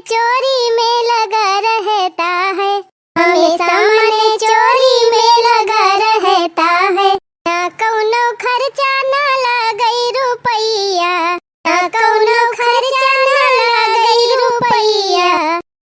चोरी में लगा रहता है, हमेशा मन चोरी में लगा रहता है। ना कौनो खर्चा ना लगई रुपैया, ना कौनो खर्चा ना लगई रुपैया।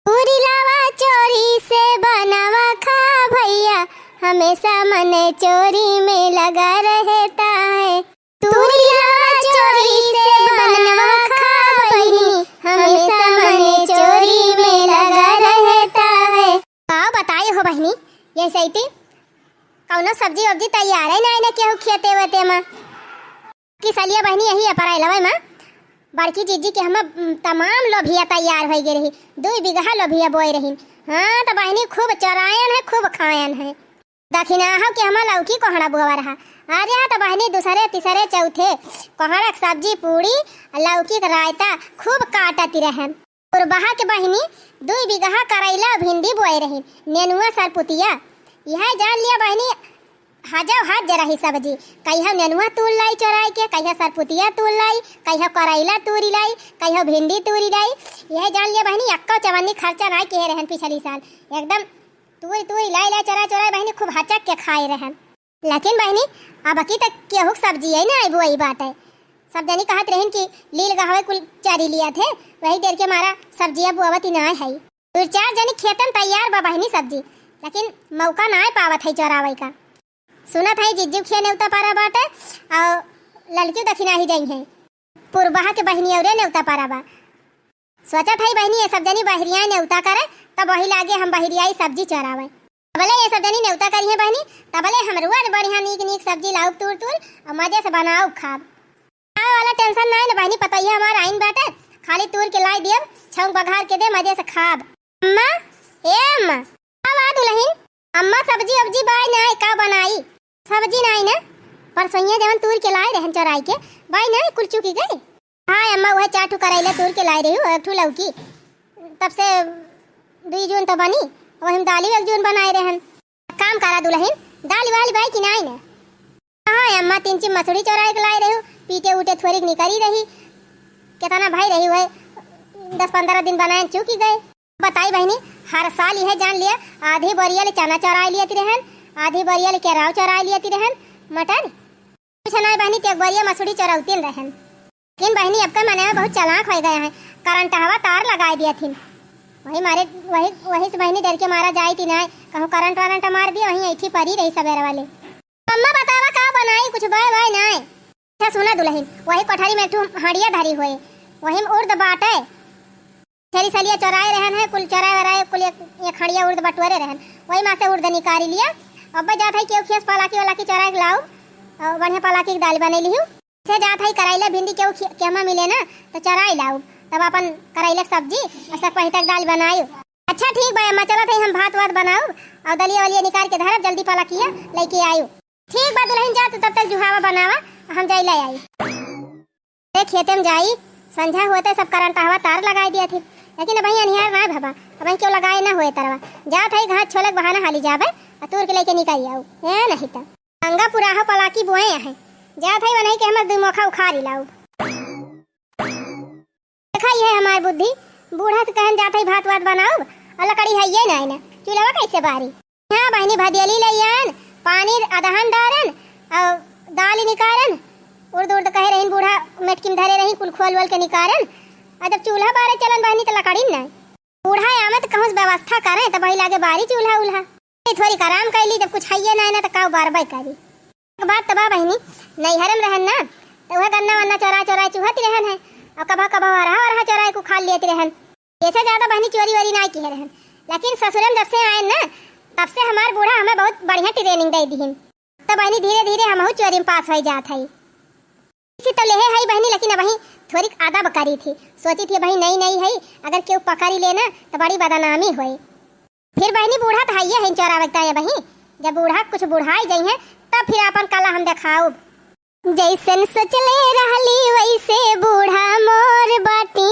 पूरी लावा चोरी से बनावा खा भैया, हमेशा मन चोरी में लगा रहता है। पूरी लावा चोरी से बनावा खा बहिनी, हमेशा मन चोरी में लगा रहता है। आओ बताई हो बहनी, ये सही कौनो सब्जी वब्जी तैयार है ना केहू खेते वेते में कि सलिया बहनी यही है पर लवे में बड़की जीजी के हम तमाम लोभिया तैयार हो गए रही, 2 बीघा लोभिया बोए रही। हाँ तो बहनी खूब चरायन है, खूब खायन है। दखिना हो कि हम लौकी कोहड़ा बुआ रहा, अरे हाँ तो बहनी दूसरे तीसरे चौथे कोहड़ा सब्जी पूरी लौकी का रायता खूब काटती रहन। और बहा के बहनी 2 बीघा करैला भिंडी बोए रही, नेनुआ सरपुतिया। यह जान लिया बहनी हजाव हाथ जरा ही सब्जी, कहिया नेनुआ तूल लाई चोराई के, कहिया सरपुतिया तूल लाई, कहिया करैला तूरी लाई, कहिया भिंडी तूरी लाई। यह जान लिया बहनी अक्का चवन्नी खर्चा ना किए रहन पिछली साल, एकदम तूरी तूरी लाई लाई चोरा चोरा बहनी खूब हचक के खाए रहन। लेकिन बहनी अब की तक केहू सब्जी है ना वही बात है। सब जनी कहत रहन कि लील गहवे कुल चारी लिया थे, वही देर के मारा सब्जियां बुआवती ना है। 2-4 जनी खेतन तैयार बा बहनी सब्जी, लेकिन मौका ना पावत है चोरावे का। सुनत है जिज्जू खे नेवता पारा बाटे और लड़की दखिना ही जाई है पुरबहा के बहनी और नेवता पारा बा। सोचत है बहनी ये सब जनी बहरिया नेवता करे तब वही लागे हम बहरियाई सब्जी चोरावे। तबले ये सब जनी नेवता करी है बहनी, तबले हम रुआ बढ़िया नीक नीक सब्जी लाऊ तूर तूर और मजे से बनाओ खाब। खाए वाला टेंशन ना है बहनी, पता ही हमारा आइन बाटे, खाली तूर के लाई दियब छौंक बघार के दे मजे से खाब। अम्मा ए अम्मा आवा दुलहिन, अम्मा सब्जी अब्जी बाय ना का बनाई सब्जी नहीं ना पर सोइया जवन तूर के लाए रहन चोराई के बाय ना कुल चुकी गई। हाँ अम्मा वह 4 करैला तूर के लाई रही हूँ, 1 लौकी, तब से 2 जून तो बनी और हम दाली 1 जून बनाए रहन। काम करा दुलहिन दाली वाली बाई की नहीं ना। हाँ अम्मा 3 चिम मसूरी चोराई के लाए रही हूँ, पीटे उठे थोड़ी निकली रही, कितना भाई रही हुए 10-15 दिन बनाए चुकी गए। बताई बहनी हर साल यह जान लिया आधी बोरिया ले चना चोराई लिया रहन, आधी बोरिया ले केराव चोराई लिया रहन, मटर कुछ नहीं बहनी 1 बोरिया मसूरी चोराउती रहन। लेकिन बहनी अब का मने में बहुत चालाक हो गया है, करंट हवा तार लगा दिया थी, वही मारे वही से बहनी डर के मारा जाई थी ना कहूँ करंट वारंट मार दिया, वहीं ऐठी परी रही सवेरे वाले। अम्मा बतावा का बनाई कुछ बाय बाय ना। अच्छा सुना दुल्हन वही कोठारी में तू हड़िया धरी हुए वही उर्द बाटे छेरी सलिया चोराए रहन है, कुल चोराए वराए कुल एक हड़िया उर्द बटोरे रहन, वही माँ से उर्द निकाली लिया। अब जात है केहू खेस पालाकी वाला की चोराए लाऊ और बढ़िया पालाकी की दाल बने लिहू से जात है करैला भिंडी केहू केमा मिले ना तो चोराई लाऊ, तब अपन करैला सब्जी और सब पही तक दाल बनायू। अच्छा ठीक भाई अम्मा चलत है हम भात वात बनाऊ और दलिया वलिया निकाल के धरब जल्दी पालाकिया लेके आयू। ठीक बा दुल्हन जा तब तक जुहावा बनावा हम जाई ले आई। खेते में जाई संझा होते सब करंट हवा तार लगाई दिया थी, लेकिन भैया निहार ना भबा अब क्यों लगाए ना होए तरवा जात है घास छोलक बहाना हाली जाबे तूर के लेके निकल आऊ है नहीं त अंगा पुराहा पलाकी बोए है जात है बनाई के हमर 2 मोखा उखाड़ी लाऊ। देखा ये हमारी बुद्धि बूढ़ा से कहन जात है भात वात बनाऊ और लकड़ी है ये नहीं ना चूल्हा कैसे बारी। हां बहनी भदियली लइयन पानी अदहन डारन और दाल निकारन उर्द उर्द कहे रहीन बूढ़ा मेटकी में धरे रही कुल खोल वोल के निकारन और जब चूल्हा बारे चलन बहनी तो लकड़ी ना बूढ़ा आमत कहूँ व्यवस्था करे तो वही लागे बारी चूल्हा उल्हा थोड़ी कराम कैली जब कुछ है ना ना तो काऊ बार बाई करी। बात तबा बहनी नैहरम रहन ना तो वह गन्ना वन्ना चोरा चोरा चूहती रहन है और कभा कभा वरहा चोरा को खा लेती रहन, ऐसे ज्यादा बहनी चोरी वोरी ना की रहन। लेकिन ससुरम जब से आए ना तब से हमार बूढ़ा हमें बहुत बढ़िया ट्रेनिंग दे दी तो बहनी धीरे धीरे हम चोरी में पास हो जात है तो ले है बहनी। लेकिन अब थोड़ी आदब करी थी, सोची थी भाई नहीं है अगर क्यों पकड़ी लेना तो बड़ी बदनामी हुई। फिर बहनी बूढ़ा तो है चोरा बगता है बही, जब बूढ़ा कुछ बुढ़ाई जाई है तब फिर अपन कला हम दिखाऊ। जैसन सोचले रहली वैसे बूढ़ा मोर बाटी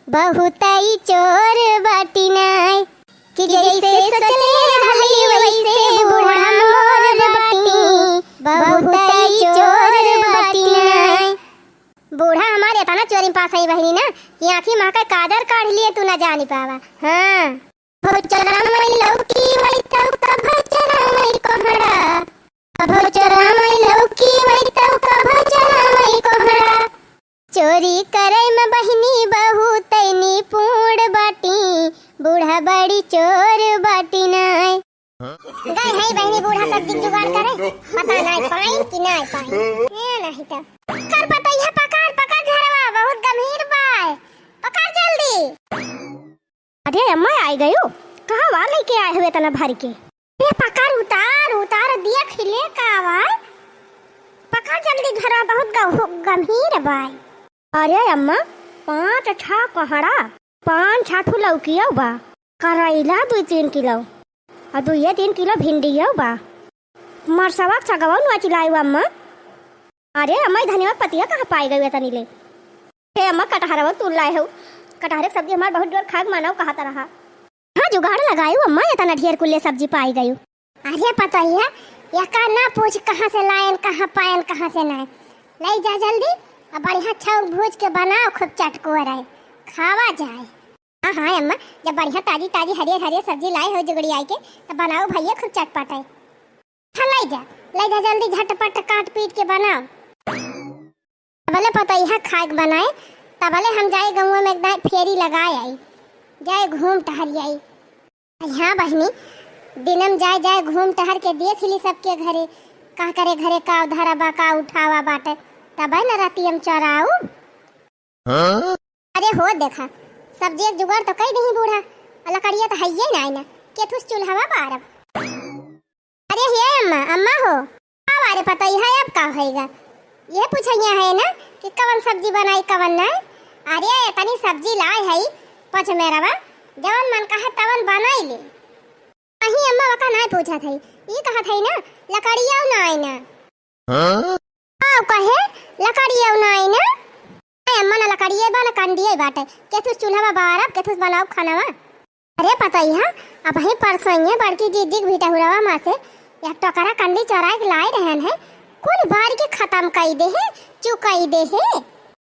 बहुत ही चोर बाटी नाय कि जैसे सोचले रहली वैसे बूढ़ा मोर बाटी बहुत ही चोर बाटी नाय। बूढ़ा हमारे इतना चोरी पास आई बहनी ना कि आँखी माँ का काजर काढ़ लिए तू ना जानी पावा। हाँ भोचरा मई लौकी वही तब का भोचरा मई कोहड़ा, भोचरा मई लौकी वही तब का भोचरा मई कोहड़ा। चोरी करे में बहनी बहू तैनी पूर्ण बाटी, बूढ़ा बड़ी चोर बाटी नाय। गए है बहनी बूढ़ा सब्जी जुगाड़ करे, पता नहीं पाई कि नहीं पाई। ये नहीं तो कर पता यह पकड़ पकड़ झरवा बहुत गंभीर बाय, पकड़ जल्दी। अरे अम्मा आई गयो, कहाँ वाले लेके आए हुए तना भारी के। ये पकड़ उतार उतार दिया खिले का आवाज, पकड़ जल्दी झरवा बहुत गंभीर बाय। अरे अम्मा 5 छा कोहड़ा 5 छाठू लौकियो बा, करैला 2-3 किलो और 2-3 किलो भिंडियो बा, मरसवा सगवा नुआ चिलाई अम्मा। अरे अम्मा धन्यवाद पतिया कहाँ पाई गई तनी ले। हे अम्मा कटहरवा तू लाए हो, कटहरे सब्जी हमार बहुत जोर खाग मानव कहा रहा। हाँ जुगाड़ लगायू अम्मा इतना ढेर कुल्ले सब्जी पाई गई। अरे पता ही है या का ना पूछ कहाँ से लायन कहाँ पायन कहाँ से ना, ले जा जल्दी और बढ़िया छौंक भूज के बनाओ, खूब चटको रहे खावा जाए। हाँ हाँ अम्मा जब बढ़िया ताजी ताजी हरियर हरियर सब्जी लाए हो जुगड़ी आई के तो बनाओ भैया खूब चटपट है। हाँ ले जा जल्दी झटपट काट पीट के बनाओ। भले पता यह खाक बनाए तब भले हम जाए गाँव में एकदम फेरी लगाए आई, जाए घूम टहर आई। यहाँ बहनी दिनम जाए घूम टहर के देख ली सबके घरे का करे घरे का उधारा बा का उठावा बाटे, तब है न राती हम चराऊ। अरे हो देखा सब्जी एक जुगाड़ तो कई नहीं बूढ़ा, लकड़िया तो है ही ना केथुस चूल्हा बारब। अरे ये अम्मा हो अब अरे पता ही है अब का होएगा, ये पूछिया है ना कि कवन सब्जी बनाई कवन ना। अरे तनी सब्जी लाए है पछ मेरा जवन मन कहा तवन बनाई ले। अही अम्मा वका नहीं पूछा थई, ये कहा थई ना लकड़िया ना आई ना। हां कहे लकड़िया ना आई ना, अम्मा ना लकड़िया बा ना कंडिया बाटे, केथुस चूल्हा बारब केथुस बनाओ खानावा। अरे पता ही है अब ही परसों ये बड़की जीजी भीटा हुरावा मां से या टकरा कंडी चराई के लाए रहन है, कुल बार के खत्म कई दे है चुकाई दे है।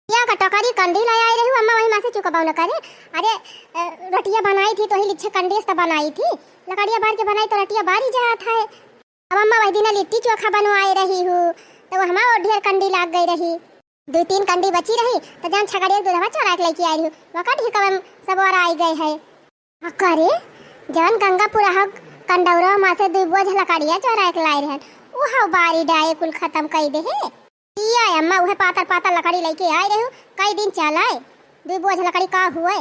या का टकरी कंडी लाए आई रही अम्मा वही मां से चुकाबाव न करे। अरे रोटियां बनाई थी तो ही लिच्छे कंडी से बनाई थी, लकड़िया बार के बनाई तो रोटियां बारी जात है। अब अम्मा वही दिन लिट्टी चोखा बनवाई रही हूं तो हमारा ढेर कंडी लाग गई रही, 2-3 कंडी बची रही तो जान छगड़िया दूधवा चरा के लेके आई रही वका ढिकवन सब और आई गए है। करे जवन गंगापुरा हक कंडौरा मां से 2 बोझ लकड़िया चरा के लाई रहन उहा बारी डाए कुल खत्म कई दे है। या अम्मा उहे पातर पातर लकड़ी लेके आई रही कई दिन चलाए, 2 बोझ लकड़ी का हुए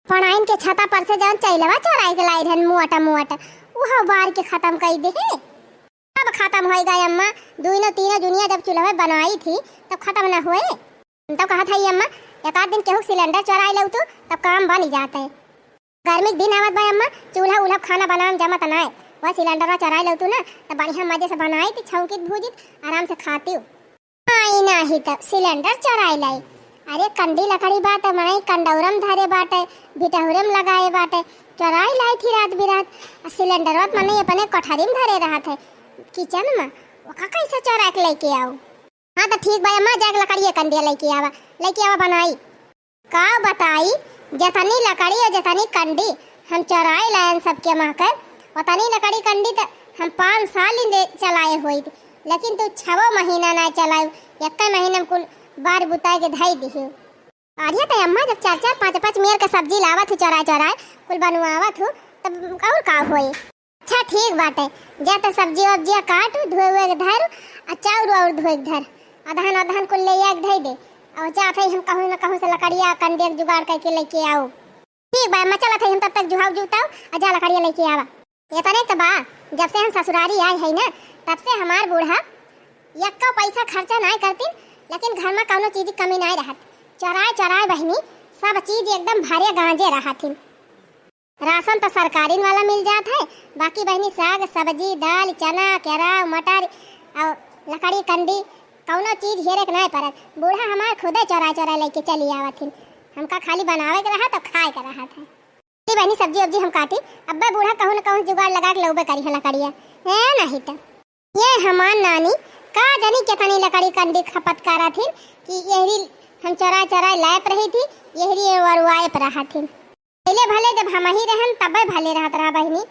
पणाइन के छता पर से जवन चैलवा चरा के लाई रहन मुआटा उहा बार के खत्म कई दे है। अब खत्म हो गए अम्मा, 2-3 दुनिया जब चूल्हा बनाई थी तब खत्म ना हुए। तब कहा था अम्मा एक आध दिन केहू सिलेंडर चुरा लो तो तब काम बन जाता है। गर्मी के दिन आवत भाई अम्मा चूल्हा उल्हा खाना बनाने जमत ना है, वह सिलेंडर चुरा लो तू ना तब बढ़िया मजे से बनाई थी छौंकित भूजित आराम से खाती हूँ। आई नहीं तब सिलेंडर चुराई लाई। अरे कंडी लकड़ी बात माई कंडौरम धरे बाटे भिटहुरम लगाए बाटे चुराई लाई थी रात बिरात। सिलेंडर मने अपने कोठरी में धरे रहा थे किचन में, वो कैसे चुरा के लेके आओ। हाँ तो ठीक भाई अम्मा जाके लकड़ी कंडिया लेके आवा बनाई का बताई जतनी लकड़ी और जतनी कंडी हम चुराई लायन सबके माकर, उतनी लकड़ी कंडी तो हम 5 साल ही चलाए हुई थी, लेकिन तू 6 महीना ना चलाए, 1 महीने में कुल बार बुताए के धाई दी। अरे तो अम्मा जब 4-4 5-5 मेर का सब्जी लावत हूँ चुराए कुल बनवावत हूँ तब और का होई। अच्छा ठीक बाटे जा तो सब्जी वब्जिया काट धोए के धर और चाउर और धोए के धर अधन कुल ले आके धई दे और जात है हम कहूँ न कहूँ से लकड़िया कंडे जुगाड़ करके लेके आओ। ठीक बा मैं चलत है हम तब तक जुहाव जुटाओ और जा लकड़िया लेके आवा। ये तो नहीं तो बा जब से हम ससुरारी आए है ना तब से हमार बूढ़ा यक्का पैसा खर्चा नहीं करती, लेकिन घर में कौनो चीज कमी नहीं रहत। चराए बहनी सब चीज एकदम भरे गांजे रहती। राशन तो सरकारी वाला मिल जाता है, बाकी बहनी साग सब्जी दाल चना केरा मटर और लकड़ी कंडी कौनो चीज हेरे नहीं पड़त। बूढ़ा हमार खुदे चोरा लेके चली आवत, हमका खाली बनावे के रहा तो खाए के रहा था। बहनी सब्जी वब्जी हम काटी, अब्बा बूढ़ा कहूँ न कहूँ जुगाड़ लगा के लौबे करी है लकड़िया है नहीं तो। ये हमार नानी का जानी कितनी लकड़ी कंडी खपत करा थी कि यही हम चरा चरा लायप रही थी, यही वरुआए पर रहा थी। पहले भले जब हम ही रहन तब भले रहत रहा बहनी,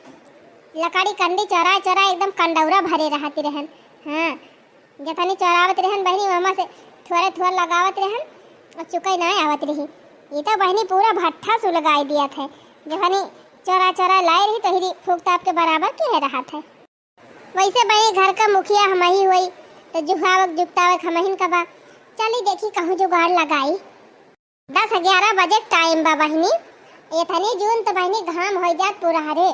लकड़ी कंडी चरा चरा एकदम कंडौरा भरे रहती रहन। हाँ जतनी चरावत रहन बहनी मामा से थोड़े थोड़ा लगावत रहन और चुकई ना आवत रही। ये तो बहनी पूरा भट्ठा सुलगाई दिया था, जतनी चरा चरा लाए रही तो ही फूक ताप के बराबर के रहा था। वैसे बहनी घर का मुखिया हम ही हुई तो जुहावक जुगतावक हम ही कबा। चली देखी कहूँ जुगाड़ लगाई। 10-11 बजे टाइम बा बहनी, इतनी जून तो बहनी घाम हो जात पूरा हरे,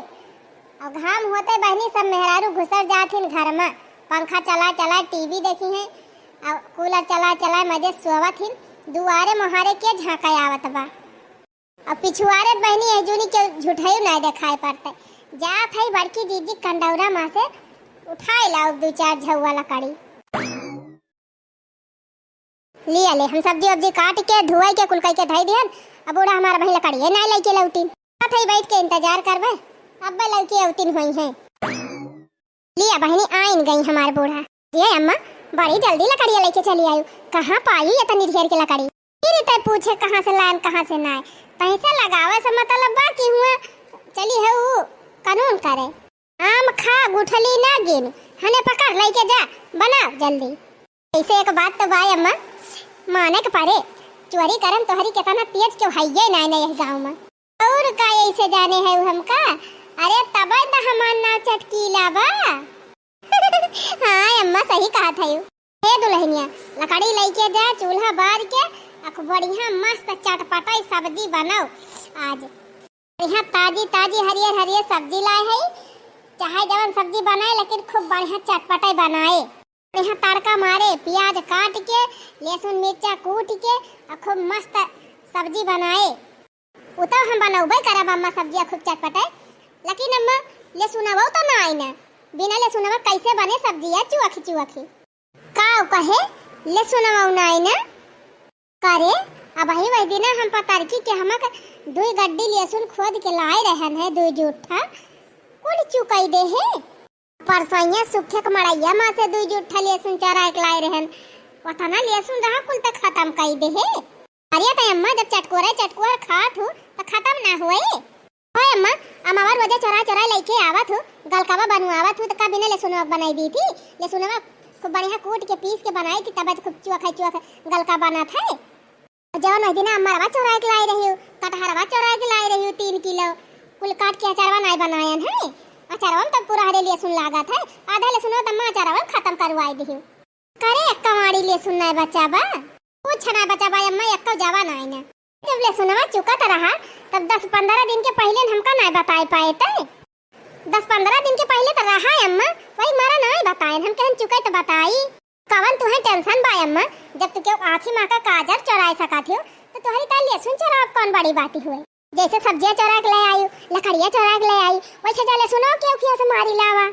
और घाम होते बहनी सब मेहरारू घुसर जाथिन घर में। पंखा चला चला टीवी देखी है और कूलर चला चला मजे सोवत हिन। दुआरे मोहारे के झांका आवत बा और पिछुआरे बहनी एजुनी के झूठाई ना दिखाई पड़ते। जात है बड़की जीजी कंडौरा माँ से उठाए लाओ 2-4 झौवा लकड़ी लिया ले। हम सब्जी वब्जी काट के धुआई के कुलकई के धई दिहन। अब बूढ़ा हमारा भाई लकड़ी है ना लेके लौटी, थई बैठ के इंतजार करबे अब लौकी औतिन हुई है। लिया बहनी आइन गई हमारे बूढ़ा। ये अम्मा बड़ी जल्दी लकड़ियाँ लेके चली आई, कहाँ पाई इतनी ढेर के लकड़ी? फिर ते पूछे कहाँ से लान कहाँ से ना, पैसा लगावे से मतलब बाकी हुआ चली है वो कानून करे। आम खा गुठली ना गिन, हने पकड़ लेके जा बना जल्दी। ऐसे एक बात तो भाई अम्मा माने के पारे, चोरी करम तोहरी कितना तेज क्यों है ना यही गाँव में। और का ऐसे जाने है हमका? अरे तबे तो हमार नाव चटकीला बा। हाँ अम्मा सही कहा था यू। हे दुल्हनिया लकड़ी लेके जा, चूल्हा बार के अख बढ़िया मस्त चटपटाई सब्जी बनाओ। आज बढ़िया ताजी ताजी हरियर हरियर सब्जी लाए है, चाहे जवन सब्जी बनाए लेकिन खूब बढ़िया चटपटाई बनाए। बढ़िया तड़का मारे, प्याज काट के लहसुन मिर्चा कूट के खूब मस्त सब्जी बनाए। उतो हम बनाऊबे करब अम्मा सब्जी खूब चटपटाई, लेकिन अम्मा ले सुनावो तो ना आई ना, बिना ले सुनावा कैसे बने सब्जी या चुआखी चुआखी का कहे ले सुनावो ना आई ना करे। अब वही दिन हम पतारकी के हमक 2 गड्डी लहसुन खोद के लाए रहन है, 2 जूठा कुल चुकाई दे है। परसैया सूखे के मड़ैया मां से 2 जूठा लहसुन चरा के लाए रहन, पता ना लहसुन रहा कुल तक खत्म कई दे है। अरे त अम्मा जब चटकोरा खात हो तो खत्म ना होए। ओए अम्मा अमावर वजह चरा चरा लेके आवत हो, गलकावा बनवावत हो तो का बिना लहसुनवा बनाई दी थी। लहसुनवा खूब बढ़िया कूट के पीस के बनाई थी, तब खूब चुआ गलका बना था। जवन वही दिन अम्मा चोरा के लाई रही हो, कटहरवा चोरा के लाई रही हो 3 किलो कुल काट के अचारवा नहीं बनायन है। अचारवा तब पूरा हरे लहसुन लागा था, आधा लहसुनवा तब अम्मा अचारवा खत्म करवाई दी हो। करे एक कमाड़ी लहसुन नहीं बचाबा, कुछ ना बचाबा अम्मा, एक जावा नहीं ना। जब लहसुनवा चुका रहा तब 10-15 दिन के पहले हमका नहीं बताए पाए थे। 10-15 दिन के पहले तो रहा अम्मा, वही मारा नहीं बताए, हम कहन चुके तो बताई। कवन तुम्हें टेंशन बा अम्मा, जब तू क्यों आँखी माँ का काजर चुराए सका थी तो तुम्हारी ताल लहसुन चुरा कौन बड़ी बात हुई। जैसे सब्जियां चुरा के ले आई, लकड़ियां चुरा के ले आई, वैसे जा लहसुनवा क्यों किया से मारी लावा।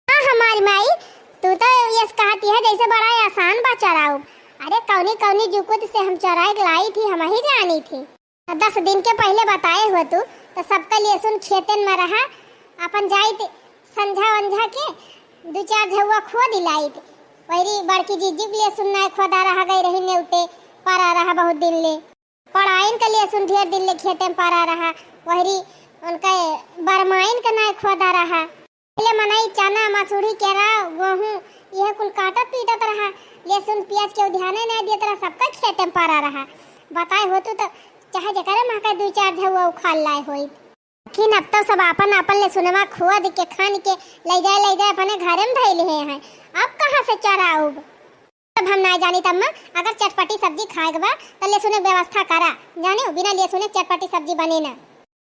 हाँ हमारी माई तू तो ये कहती है जैसे बड़ा आसान बा चुराऊ। अरे कौनी कौनी जुकुत से हम चुरा के लाई थी, हम ही जानी थी। 10 दिन के पहले बताए हो तू तो सबका लहसुन खेतन में रहा, अपन जाई थे संझा वंझा के 2-4 झुआ खो दिलाई थी। वही बड़की जीजी के लहसुन नहीं खोदा रहा गई रही नेउते परा रहा बहुत दिन ले, पढ़ाइन का लहसुन ढेर दिन ले खेते में परा रहा। वही उनका बरमाइन का नहीं खोदा रहा, पहले मनाई चना मसूरी केरा गेहूँ यह कुल काटत पीटत रहा, लहसुन प्याज के ध्यान नहीं देता रहा, सबका खेते में परा रहा। बताए हो तो चाहे जकर माँ का 2-4 झुआ उखाड़ लाए होई, लेकिन अब तो सब अपन लहसुनवा खोद के खान के ले जाए अपने घरे में धैले हैं। अब कहाँ से चराऊ? अब हम ना जानी तम्मा, अगर चटपटी सब्जी खाएगा बा तो लहसुन की व्यवस्था करा, जाने बिना लहसुन चटपटी सब्जी बने ना।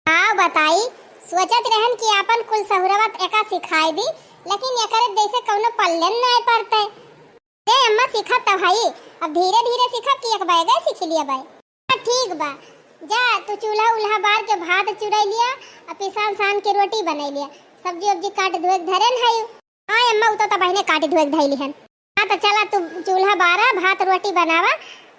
हाँ बताई सोचत रहन कि अपन कुल सहुरवत एका सिखाई दी, लेकिन एकरे जैसे कौनो पल्लन नहीं पड़ते। ए अम्मा सिखत तो भाई, अब धीरे धीरे सिखब कि एक बैगे सीख लिया भाई। ठीक बा जा तू चूल्हा उल्हा बार के भात चुरा लिया और पिसान सान के रोटी बना लिया, सब्जी वब्जी काट धोए धरन है। हाँ अम्मा उतो तो बहने काट धोए धैली हन। हाँ तो चला तू चूल्हा बारा भात रोटी बनावा,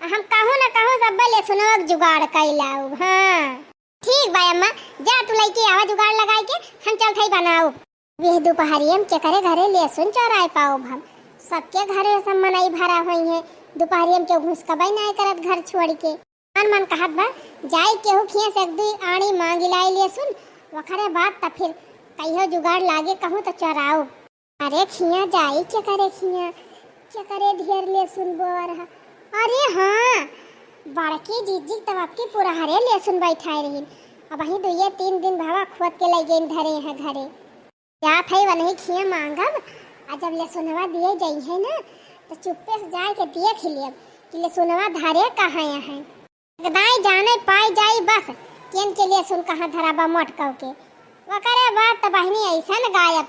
हम कहूँ ना कहूँ सब लहसुनवा जुगाड़ कैलाऊ। हाँ ठीक बा अम्मा जा तू लइके आवा जुगाड़ लगाई के हम चलते ही बनाऊ। वे दोपहरिया में के करे घरे लहसुन चौराए पाओ हम सबके घरे सब मनाई भरा हुई है, दोपहरियम के घुस कबाई नहीं करत घर छोड़ के। मन कहत बा जाई केहू खिया से एक दू आड़ी मांग लाई ले सुन वखरे बात त फिर कहियो जुगाड़ लागे कहूँ तो चराओ। अरे खिया जाई क्या करे खिया क्या करे ढेर ले सुन बोर। अरे हाँ बड़की जीजी तब आपकी पूरा हरे ले सुन बैठाए रही। अब वही 2-3 दिन भावा खोद के ले गई धरे है घरे क्या थे वही खिया मांगब आ जब ले सुनवा दिए जाई है ना तो चुप्पे से जाए के देख लियब कि ले सुनवा धरे कहाँ है। दाई जाने पाई जाई बस केन के लिए सुन कहाँ धराबा मोटकव के वो करे बात तो बहनी ऐसन गायब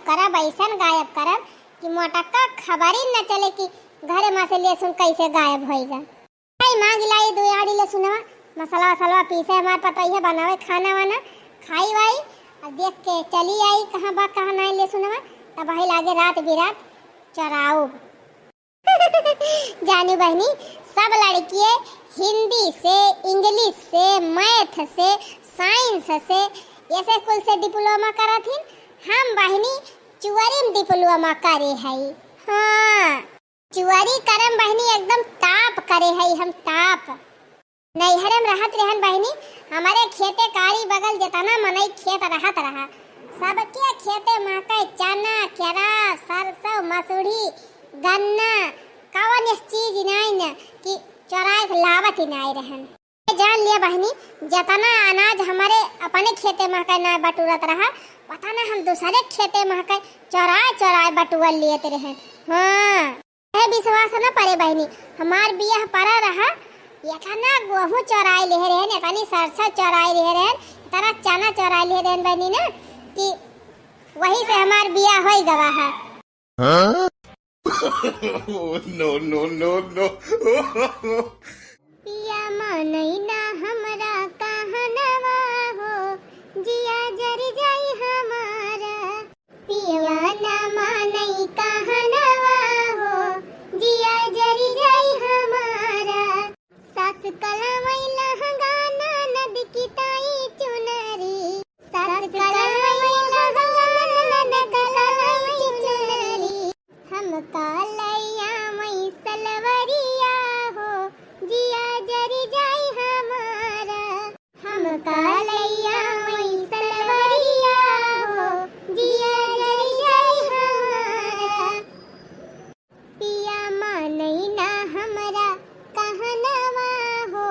करब कि मोटक्का खबर ही न चले कि घरे में से ले सुन कैसे गायब होएगा। मांग लाई 2 आड़ी ले सुनवा मसाला वसाला पीसे हमारे पता ही है बनावे खाना वाना खाई वाई और देख के चली आई कहाँ बा कहाँ नहीं ले सुनवा तब वही लागे रात बिरात चराओ। जानी बहनी सब लड़कियां हिंदी से इंग्लिश से मैथ से साइंस से ऐसे कुल से डिप्लोमा करा थी। हम बहनी चुअरी में डिप्लोमा करे है। हाँ चुअरी करम बहनी एकदम टाप करे है हम टाप। नैहरम रहत रहन बहनी हमारे खेते कारी बगल जितना मनई खेत रहत रहा सबके खेते मकई चना केरा सरसों मसूरी गन्ना कवन चीज नहीं न कि चोराए लावत ही नहीं रहन। जान लिया बहनी जितना अनाज हमारे अपने खेते मकई ना बटूरत रहा पता हम दूसरे खेते मकई चोराए बटुअल लिए रहे। हाँ विश्वास न पड़े बहनी हमार बियाह पड़ा रहा इतना गेहूं चोराए ले रहे इतनी सरसों चोराए ले रहे इतना चना चोराए ले रहे बहनी ना कि वही से हमार बियाह हो गवा है। no पिया मनई ना हमरा कहनवा हो जिया जर जाई हमारा पिया ना मनई कहनवा हो जिया जर जाई हमारा सास कलमई लहंगाना नद की ताई चुनरी सास कलमई लहंगाना नद की चुनरी हम कालैया मई सलवरिया हो जिया जरी जाई हमारा हम कालैया मई सलवरिया हो जिया जरी जाई हमारा पिया मानई ना हमरा कहनवा हो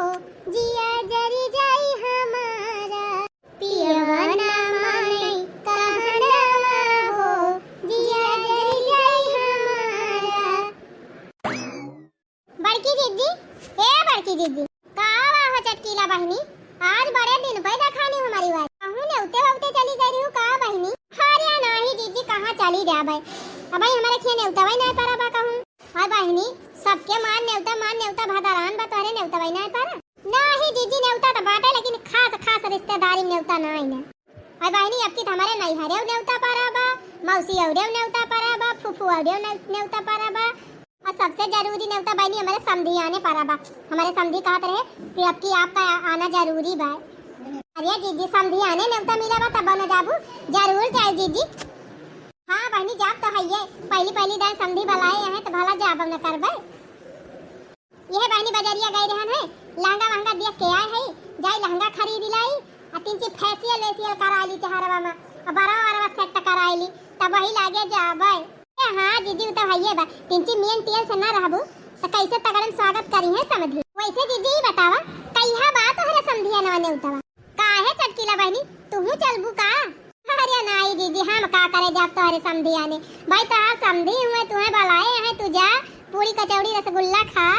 जिया जरी जाई हमारा पिया ना मानई कहनवा हो जिया जरी जाई हमारा। बड़की दीदी कावा हो चटकीला बहनी आज बड़े दिन पे देखानी हमारी बात कहूँ नेवते चली गई हूँ का बहनी। अरे नहीं दीदी कहाँ चली जा भाई अब हमारे खे नेवता वही नहीं पारा बा कहूँ। हाँ बहनी सबके मान नेवता भदारान बा तोहरे नेवता वही नहीं पारा नहीं दीदी नेवता तो बाटे लेकिन खास रिश्तेदारी नेवता नहीं ना। हाँ बहनी अब की हमारे नैहरे नेवता पारा बा मौसी औरे नेवता पारा बा फूफू औरे नेवता पारा बा और सबसे जरूरी नेवता बहनी हमारे समधी आने पारा बा। हमारे समधी कहत रहे कि अब की आपका आना जरूरी बा। अरे जीजी समधी आने नेवता मिला बा तब न जाबू जरूर जाए जीजी। हाँ बहनी जाब तो है ये पहली दान समधी बुलाए हैं तो भला जाब न करबे। यह बहनी बजरिया गई रहन है लहंगा वहंगा देख के आए है जाई लहंगा खरीद लाई और 3 चीज फेशियल करा ली चेहरा में और 12 सेट करा ली तब वही लागे जाबे। हाँ दीदी तो है ये बा 3 चीज मेन टियल से ना रहबू तो कैसे तगड़न स्वागत करी है समधी। वैसे दीदी ही बतावा कहिया बात हरे समधिया नवाने उतावा काहे चटकीला बहनी तू चलबू का। अरे नहीं दीदी हम का करे जब तो हरे समधिया ने भाई तो आज समधी हुए तुम्हें बुलाए हैं तू जा पूरी कचौड़ी रसगुल्ला खा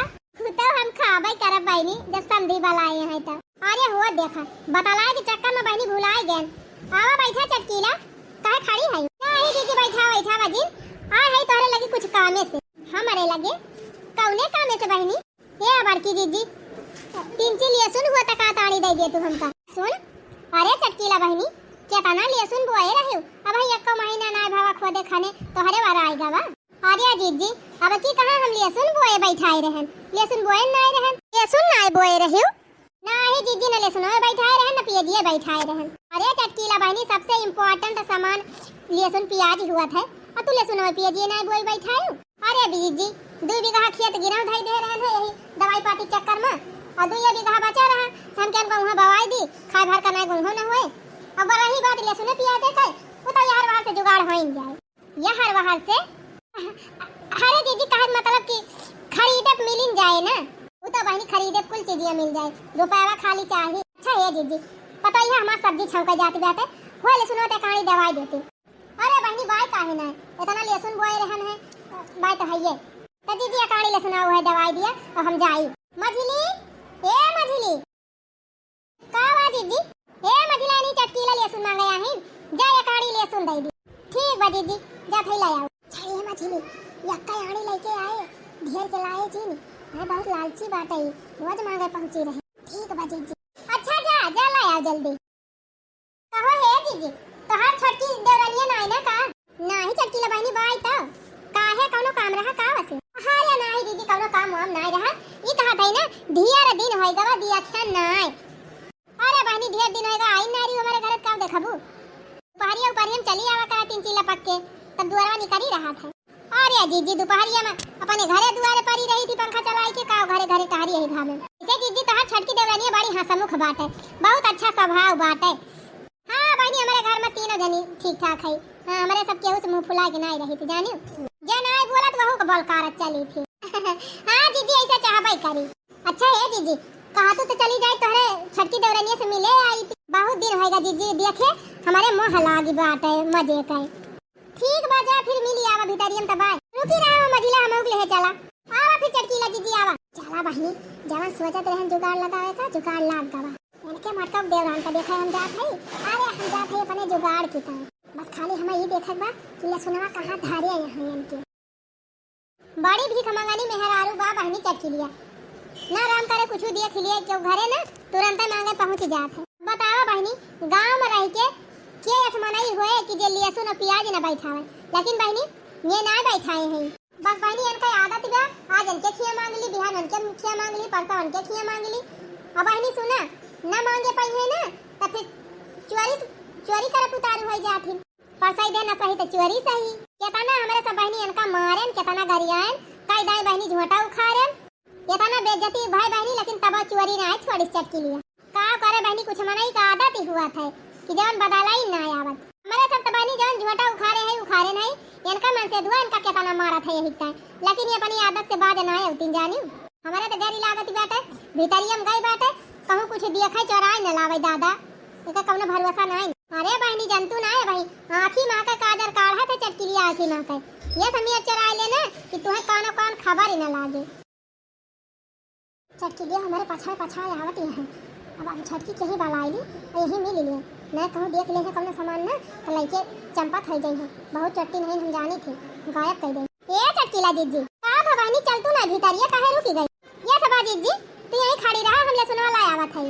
तो हम खाबे करब बहनी जब समधी बुलाए हैं तो। अरे हो देखा बतलाए के चक्कर में बहनी भुलाए गए। आवा बैठा चटकीला काहे खड़ी है। नहीं दीदी बैठा बाजिन आ है तोरे लगी कुछ कामे से हमारे लगे कौने कामे से बहनी। ये बड़की दीदी 3 चीज लिए सुन हुआ तका ताड़ी दे दे तू हमका सुन। अरे चटकीला बहनी क्या तना लिए सुन बुआए रहे अब है 1 महीना ना भावा खोदे खाने तो हरे वाला आएगा वा। अरे जीजी अब की कहां हम लिए सुन बुआए बैठाए रहन लिए सुन बुआए ना रहन लिए सुन ना बुआए रहे ना ही जीजी ने लिए सुन बैठाए रहन ना पिए बैठाए रहन। अरे चटकीला बहनी सबसे इम्पोर्टेंट सामान लिए सुन प्याज हुआ था और तू ले सुनो पिए ना बुआए बैठाए। अरे जीजी 2 बीघा खेत गिरव धई दे रहन है यही दवाई पाती चक्कर में और 2 बीघा बचा रहा हम केन को वहां बवाई दी खाए भर का नहीं गुंहो न होए अब रही बात लहसुन प्याज है वो तो यार वहां से जुगाड़ हो ही जाए यार वहां से अरे दीदी कहत मतलब कि खरीदे मिल जाए ना वो तो बहनी खरीदे कुल चीजें मिल जाए रुपया खाली चाहिए अच्छा है दीदी पता ही है हमार सब्जी छौका जाती बात है हो लहसुन होते कहानी दवाई देती अरे बहनी बाय काहे ना इतना लहसुन बोए रहन है बाय तो है ये तो दीदी अकाड़ी लहसुन हुआ है दवाई दिया और हम जाई मझली ए मझली का बा दीदी ए मझला नहीं चटकीला लहसुन मांगे आहे जा अकाड़ी लहसुन दे दी ठीक बा दीदी जा थई ले आओ चाहिए मझली यक्का आड़ी लेके आए ढेर के लाए जी मैं बहुत लालची बात है रोज मांगे पहुंची रहे ठीक बा दीदी अच्छा जा जा ले आओ जल्दी कहो है दीदी तो हर छोटकी देवरानिया ना है ना का नाही चटकीला बहनी बाई तो काहे कोनो काम रहा का वसे हां या नाही दीदी कोनो काम हम नाही रहा ई कहा थई ना ढेर दिन होई गवा दिया था नाय अरे बहनी ढेर दिन होएगा आई नारी हमारे घर का देखबू पहाड़िया ऊपर हम चली आवा करा 3 चिल्ला पक्के तब दुआरवा निकली रहा था अरे जीजी दोपहरिया में अपने घरे दुआरे पड़ी रही थी पंखा चलाई के का घरे घरे टहरी रही भावे इसे जीजी तो हर छटकी देवरानी बड़ी हंसमुख बात है बहुत अच्छा स्वभाव बात है हां बहनी हमारे घर में तीनों जनी ठीक ठाक है हां हमारे सब केहू से मुंह फुला के नहीं रही थी जानियो जे नहीं बोलत वहू को बोल कारत चली थी हां जीजी ऐसा चाहबई करी अच्छा है जीजी कहा तो चली जाए तोहरे छटकी देवरानी से मिले आई थी बहुत दिन होएगा जीजी देखे हमारे मोह लागी बात है मजे का ठीक बाजा फिर मिली आवा भितरियम तबाय रुकी रहा मजिला हम ले चला आवा फिर चटकीला जीजी आवा चला बहनी जवान सोचत रहन जुगाड़ लगावे का जुगाड़ लाग गवा इनके मतलब देवरान का देखा हम जात है अरे हम जात है अपने जुगाड़ की तरह बस खाली हम ये देखत बा कि लसुनवा कहां धारे यहां इनके बड़ी भीख मंगानी मेहरारू बा बहनी चटकीलिया ना राम करे कुछ दिए खिलिए क्यों घरे ना तुरंत मांगे पहुंच जात है बताओ बहनी गांव में रह के के असमनाई होए कि जे लहसुन और प्याज न बैठावे लेकिन बहनी ये ना बैठाए हैं बस बहनी इनका आदत बा आज इनके खिया मांग ली बिहान इनके खिया मांग ली परसों इनके खिया मांग ली अब बहनी सुना ना मांगे पाई है ना तो फिर चोरी करप उतारू हो जाती परसों देना सही तो चोरी सही केतना हमारे सब बहनी इनका मारन केतना गरियान कई दाई बहनी झोटा उखाड़न केतना बेइज्जती भाई बहनी लेकिन तब चोरी ना छोड़ी चटकी लिया का करे बहनी कुछ मनाई का आदत ही हुआ था कि जवन बदला ही ना आवत हमारे सब तबानी जवन झोटा उखाड़े है उखाड़े नहीं इनका मन से दुआ इनका केतना मारा था यही टाइम लेकिन ये अपनी आदत से बाज ना है उतिन जानी हमारे तो डरी लागत बाटे भीतरियम गई बाटे कहूं कुछ देखै चोराई न लावे दादा एका कौनो भरोसा नहीं अरे बहनी जंतु ना है भाई आंखी मां का काजर काढ़ा थे चटकी लिया आंखी मां का ये समिया चोराई लेना कि तुम्हें कौनो कौन खबर ही न लागे चटकी लिया हमारे पछाए आवत है अब हम छटकी के ही बलाई ली यही मिल लिए मैं कहूँ देख ले कौन सामान ना तो लइके चंपा થઈ गई है बहुत चट्टी नहीं हम जानी थी गायब कर गई ए चटकीला जीजी का भवानी चल तू ना भीतर ये काहे रुकी गई ये सबा जीजी तू यहीं खड़ी रहा हमले सुनवा लाया आवत है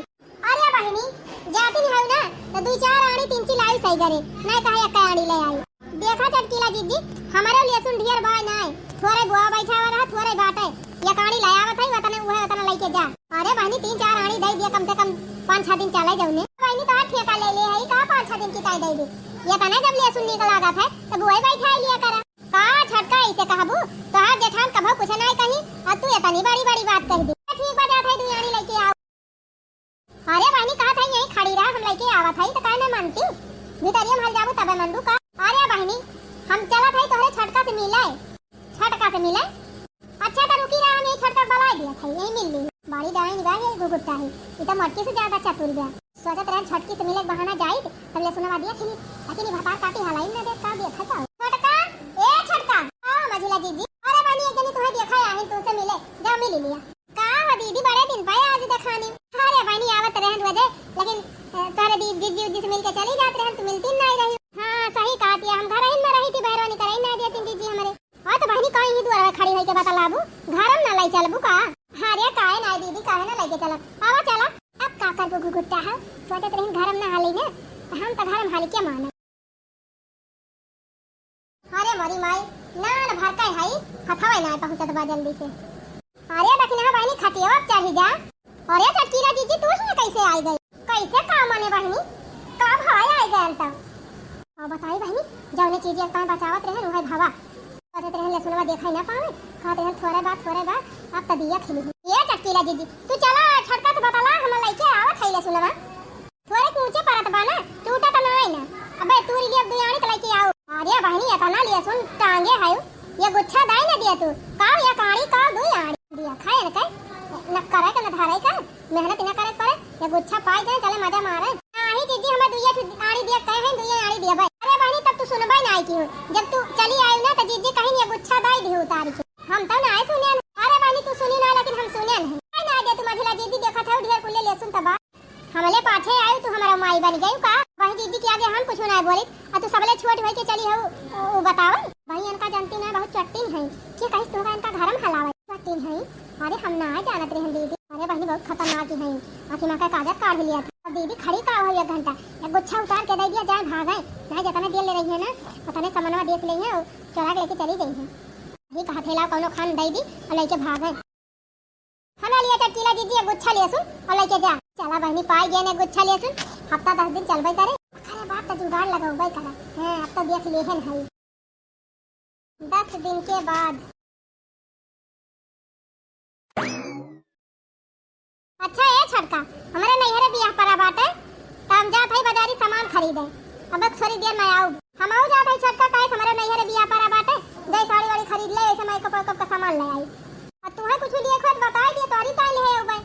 अरे बहनी जाती नहीं है ना तो 2-4 आड़ी 3 लाई सही करे नहीं कहे एक आड़ी ले आई देखा चटकीला जीजी हमारे लिए सुन ढेर बाय नहीं थोड़े बुआ बैठा हुआ रहा थोड़े बाटे ये काड़ी ले आवत है वतने उहे वतने लेके जा अरे बहनी 3-4 आड़ी दे दिया कम से कम 5-6 दिन चले जाऊने बहनी तो ठेका ले ले है का 5-6 दिन की ताई दे दे ये तना जब लहसुन निकल आगा था तो बुआई बैठा लिया करा का झटका ऐसे कहबू तो हां जेठान कभो कुछ नहीं कही और तू इतनी बड़ी बात कर दी ठीक बजा था तू यानी लेके आओ अरे बहनी कहा था यहीं खड़ी रहा हम लेके आवा था तो काहे ना मानती भीतरियम हल जाबू तबे मनबू का अरे बहनी हम चला था तोहरे छटका से मिले अच्छा तो रुकी रहा नहीं छटका बला दिया था यही मिल ली बड़ी दाई निगाह है गुगुट्टा है इतना मटकी से ज्यादा चतुर गया सोचत रहन छटकी से मिले बहाना जाई तब ले सुनवा दिया थी लेकिन भतार काटी हलाई ना दे का देखा था छटका ए छटका हां मझिला जीजी अरे बनी एक दिन तुम्हें देखा है तुमसे मिले जा मिल लिया का हो दीदी बड़े दिन पाए आज दिखाने अरे बनी आवत रहन वजह लेकिन तारे जीजी से मिलके चली जात रहन तो मिलती नहीं रही हां सही कहा थी हम घर में रही थी बहरवानी कराई ना देती जीजी हमारे हां तो बहनी कहीं ही द्वारा खड़ी होई के बता लाबू घरम ना लाई चलबू का अरे काहे ना दीदी काहे ना लेके चलब आवा चला अब का कर गुगुट्टा है सोचत रहन घरम ना हाली ना हम तो घरम हाली के माने अरे मरी माई ना भर के हई हथावे ना पहुंचत बा जल्दी से अरे देखना बहनी खटिया अब चढ़ी जा अरे चटकीला जीजी तू ही कैसे आई गई कैसे का माने बहनी कब हाय आई गई तो अब बताई बहनी जौने चीज का बचावत रहे रोहे भावा पता तेरे लहसुनवा देखा ना पावे खाते हैं थोड़े बात अब तबिया खिली ये चटकीला जीजी तू चला छटका से बतला हम लइके आवत है लहसुनवा थोड़े ऊंचे परत बा ना टूटा त नहीं ना अबे तू लिए दुयानी त लइके आओ अरे बहनी एतना लहसुन टांगे है ये गुच्छा दाई ना दिया तू काव या काड़ी काव दू यानी दिया खाए न कई न करे के न धारे का मेहनत न करे पड़े ये गुच्छा पाई दे चले मजा मारे नाही जीजी हम दुइया आड़ी दिया कहे हैं दुइया आड़ी दिया भाई अरे बहनी तब तू सुनबा ना आई की जब तू चली आई ना त जीजी कहीं ये गुच्छा दाई दी उतारी के हम तो ना आए सुने अरे बहनी तू सुनी ना लेकिन हम सुने नहीं ना दे तू मझिला जीजी देखा था ढेर कुले लहसुन तबा हमले पाछे आयु तू हमारा माई बन गई का वही दीदी के आगे हम कुछ ना बोली आ तू सबले छोट होई के चली हो बताओ भाई इनका जानती ना बहुत चट्टीन है के कहिस तोरा इनका घर में हलावे चट्टीन है अरे हम ना जानत रहे दीदी अरे बहनी बहुत खतरनाक है आखिर मां का कागज काट लिया था अब दीदी खड़ी का हो 1 घंटा एक गुच्छा उतार के दे दिया जाए भाग गए नहीं जतने दिल ले रही है ना उतने समनवा देख ली है चोरा के लेके चली गई है ये कहा थैला कोनो खान दे दी और लेके भाग गए हमें लिया चटकीला दीदी गुच्छा ले सुन और लेके जा चला बहनी पाई गए ने गुच्छा ले सुन हफ्ता 10 दिन चलबे करे अरे बात तो जुगाड़ लगाऊबे करे हां अब तो देख ले है 10 दिन के बाद अच्छा ये छटका हमारे नैहरे बियाह परा बाटे त हम जात हई बाजारी सामान खरीदे अब थोड़ी देर में आऊ हम आऊ जात हई छटका काहे हमारे नैहरे बियाह परा बाटे जय साड़ी वाड़ी खरीद ले ऐसे मैं कप का सामान ले आई और तू है कुछ लिए खुद बता दिए तोरी ताई ले है भाई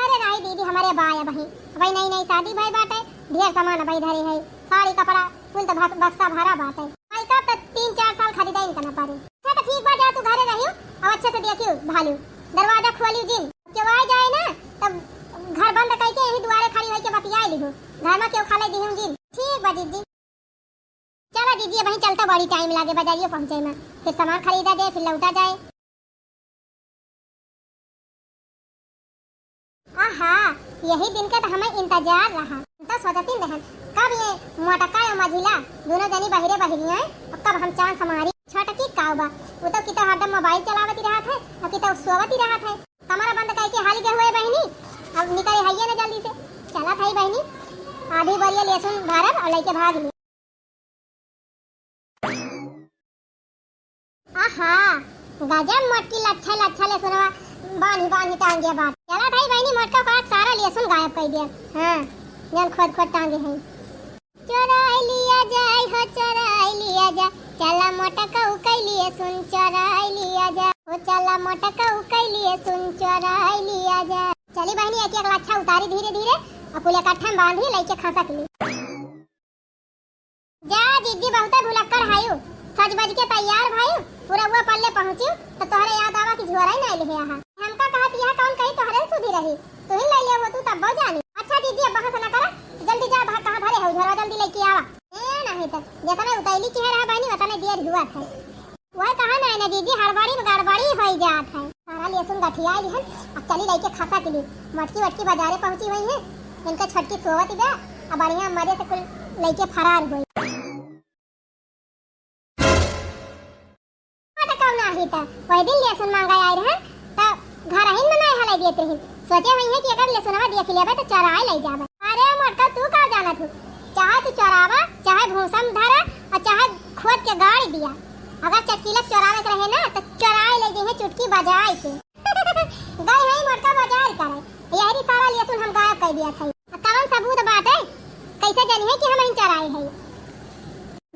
अरे नहीं दीदी हमारे बाय भाई भाई नहीं शादी भाई बाटे ढेर सामान भाई धरे है साड़ी कपड़ा फुल तो बक्सा भरा बाटे भाई का तो 3-4 साल खरीदा ही करना पारे अच्छा तो ठीक बात जा तू घरे रहियो अब अच्छे से देखियो भालू दरवाजा खोलियो जिन क्यों आ जाए ना तब घर बंद करके यही दुआरे खड़ी होके बतियाई लिहो घर में क्यों खा ले दिहूं जिन ठीक बा दीदी चला दीदी वहीं चलता बड़ी टाइम लागे बाजारियो पहुंचे में फिर सामान खरीदा जाए फिर लौटा जाए आहा यही दिन का तो हमें इंतजार रहा तो सोचती रहन कब ये मोटका और मझिला दोनों जनी बहिरे बहिरी हैं और कब हम चांद हमारी छोटकी काउबा वो तो कितो हरदम मोबाइल चलावती रहा था और कितो सोवती रहा था कमरा बंद करके हाली के हुए बहनी अब निकले हइये ना जल्दी से चला था बहनी आधी बरिया लहसुन भरब और लेके भाग ली आहा गजब मोटकी लच्छा लहसुनवा बांधी टांगे बात चला भाई बहनी मोटका काट सारा लहसुन गायब कर दिया हां जन खोद टांगे हैं चोराई लिया जाए हो चोराई लिया जा चला मोटका उकई लिए सुन चोराई लिया जा हो चला मोटका उकई लिए सुन चोराई लिया जा चली बहनी एक लच्छा उतारी धीरे धीरे और पुले कट्ठा बांधी लेके खसक ली जा दीदी बहुत भुलक्कड़ हायु सज बज के तैयार भाई पूरा हुआ पल्ले पहुंची तो तोहरे याद आवा की झोरा ही नहीं ले यहाँ हमका कहत यह कौन कही तोहरे सुधी रही तू ही ले ले हो तू तब जानी अच्छा दीदी अब बहस न कर जल्दी जा कहां धरे हो झोरा जल्दी लेके आवा ए नहीं तो जतने उतैली की है रहा बहनी उतने देर हुआ था वह कहा ना दीदी हड़बड़ी में गड़बड़ी हो जात है सारा लहसुन गठिया है अब चली लेके खसा के लिए मटकी वटकी बाजारे पहुंची हुई है इनका छटकी सोवत बे अब बढ़िया मजे से कुल लेके फरार हुई वही दिन लहसुन मांगा आई रहे तो घर ही में नहीं हलाई देते हैं सोचे हुई है कि अगर लहसुनवा देख लेबे तो चराए ले जाबे अरे मोटका तू का जाना तू चाहे तू चरावा चाहे भूसम धरा और चाहे खोद के गाड़ी दिया अगर चटकीला चरावे के रहे ना तो चराए ले जे है चुटकी बजाए के गई है मोटका बाजार करे यही सारा लहसुन हम गायब कर दिया था कौन सबूत बात है कैसे जानी है कि हम इन चराए है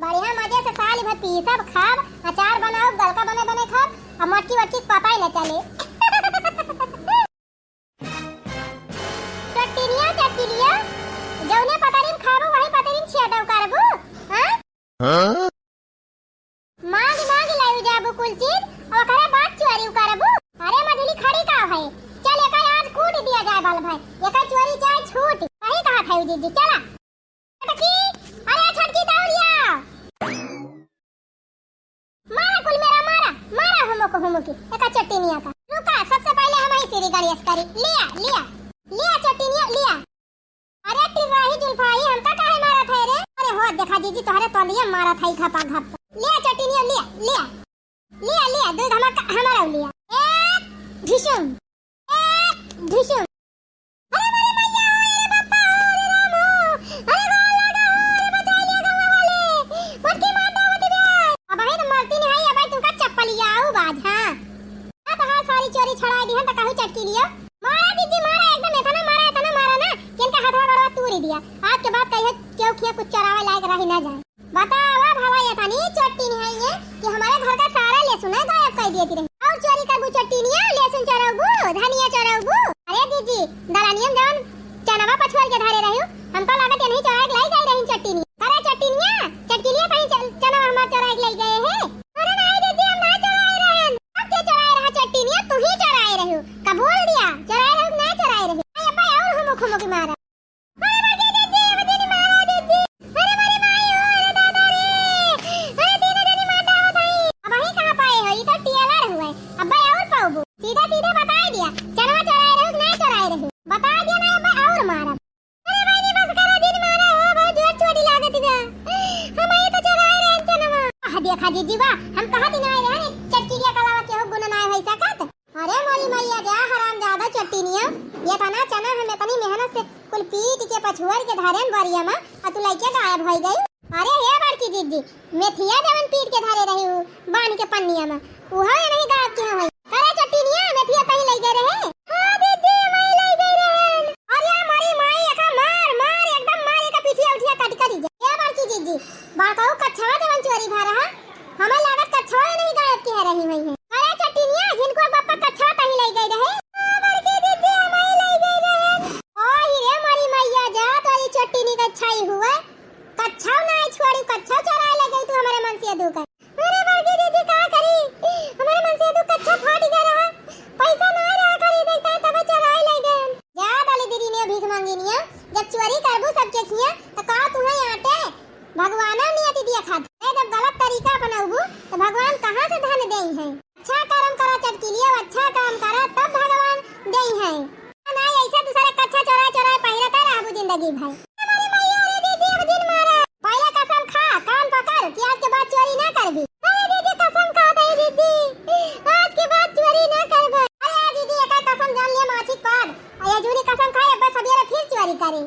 बढ़िया मजे से साल भर पीसब खाब अचार बनाओ गलका बने खाब और मटकी वटकी पता ही न चले चटकिलिया जौने पतरीम खाबो वही पतरीम छियादव करबो हां मांग लायु जाबो कुल चीज और करे बात चोरी करबो अरे मझली खड़ी का है चल एका आज कूट दिया जाए बाल भाई एका चोरी चाहे छूट कहीं कहा था दीदी चला टकी अरे छटकी दौड़िया मारा कुल मारा हमो की एका चट्टीनिया का रुका सबसे पहले हम ही सीरी गाड़ी करी लिया चट्टीनिया लिया अरे टिराही जुल्फाई हमका काहे मारा था रे अरे हो देखा दीदी तोहरे तलिया मारा था घपा घप लिया चट्टीनिया लिया दो धमाका हमारा लिया एक ढिशुम अरे मेरे मैया अरे बापा अरे राम अरे गोला अरे बचा लिया गांव वाले मटकी मार दो मत बे अब है तो मरती नहीं है अब तुमका चप्पल दिया, आज के बाद कहिए क्यों किया कुछ चरावे लायक रही ना जाए। बतावा भावा ये थानी चट्टी नहीं है ये कि हमारे घर का सारा लहसुन है गायब कर दिए रही और चोरी करबू चट्टी नहीं लहसुन चराबू धनिया चराबू। अरे दीदी दरानियम जान चनावा पछुआर के धारे रहियो हमको लागत नहीं चराए लाई गई रही चट्टी नहीं करे चट्टी नहीं चट्टी लिए कहीं चनावा हमार चराए लाई गए हैं। अरे नहीं दीदी हम ना चराए रहे अब के चराए रहा चट्टी नहीं तू ही चराए रहियो का बोल दिया चराए रहो ना चराए रहियो अरे अब्बा और हम खमो की मारा। अरे बड़ी दीदी मुझे नहीं मारा दीदी अरे मेरी माई हो अरे दादा रे अरे तीनों दिन मारता हो भाई अब वही कहां पाए हो ये तो टीएलआर हुआ है अब्बा और पाऊबू सीधा सीधा बता दिया चनवा चराए रहो ना चराए रहियो बता दिया ना अब्बा और मारा। अरे भाई ने बस करा दिन मारा हो भाई जोर छोड़ी लागत बा हम ये तो चराए रहे चनवा आ देखा दीदी बा हम कहां दिन आए रहे चट्टी के अलावा के हो गुना ना है वैसा का। अरे मोरी मैया जा हराम ज्यादा चट्टी निया ये तना चना हम इतनी मेहनत से कुल पीट के पछुआर के धारे बरिया में आ तू लइके गायब होई गई। अरे हे बड़की दीदी मेथिया जवन पीट के धारे रही हूं बांध के पन्निया में उहा नहीं गायब के होई करे चट्टी निया मेथिया कहीं लई गए रहे। हां दीदी मैं लई गई रहे अरे हमारी माई का मार मार एकदम मारे का पीछे उठिया कट करी जा। हे बड़की दीदी बाकाऊ कछवा जवन चोरी भा रहा हमें लागत कछवा नहीं गायब के रही हुई है। अरे चट्टी निया जिनको पापा कछवा कहीं लई गई रहे बड़की दीदी हमें लई गई रहे। ओ हीरे मारी मैया जा तोरी चट्टी नी कछाई हुआ कच्छा नहीं छोड़ी कच्छा चराए ले गई तू हमारे मन से दुख है। अरे बड़की दीदी का करी हमारे मन से दुख कच्छा फाट गया रहा पैसा ना रहा करी देखता तब चराए ले गए। जा वाली दीदी ने भीख मांगी निया जब चोरी करबू सबके खिया तो का तू है आटे भगवान नियति दिया खात जब गलत तरीका अपनाऊबू तो भगवान कहां से धन देई है। अच्छा कर्म करो चटकी लिए अच्छा काम करो तब भगवान देई है ना ऐसा दूसरा कच्छा चोरा चोरा पहिरता रहबू जिंदगी भाई। हमारी मैया रे दीदी अब दिन मारा पहले कसम खा कान पकड़ कि आज के बाद चोरी ना करबी। अरे दीदी कसम खा दे दीदी आज के बाद चोरी ना करबे। अरे दीदी एक कसम जान ले माछी कर ये झूठी कसम खाए बस अब ये फिर चोरी करे।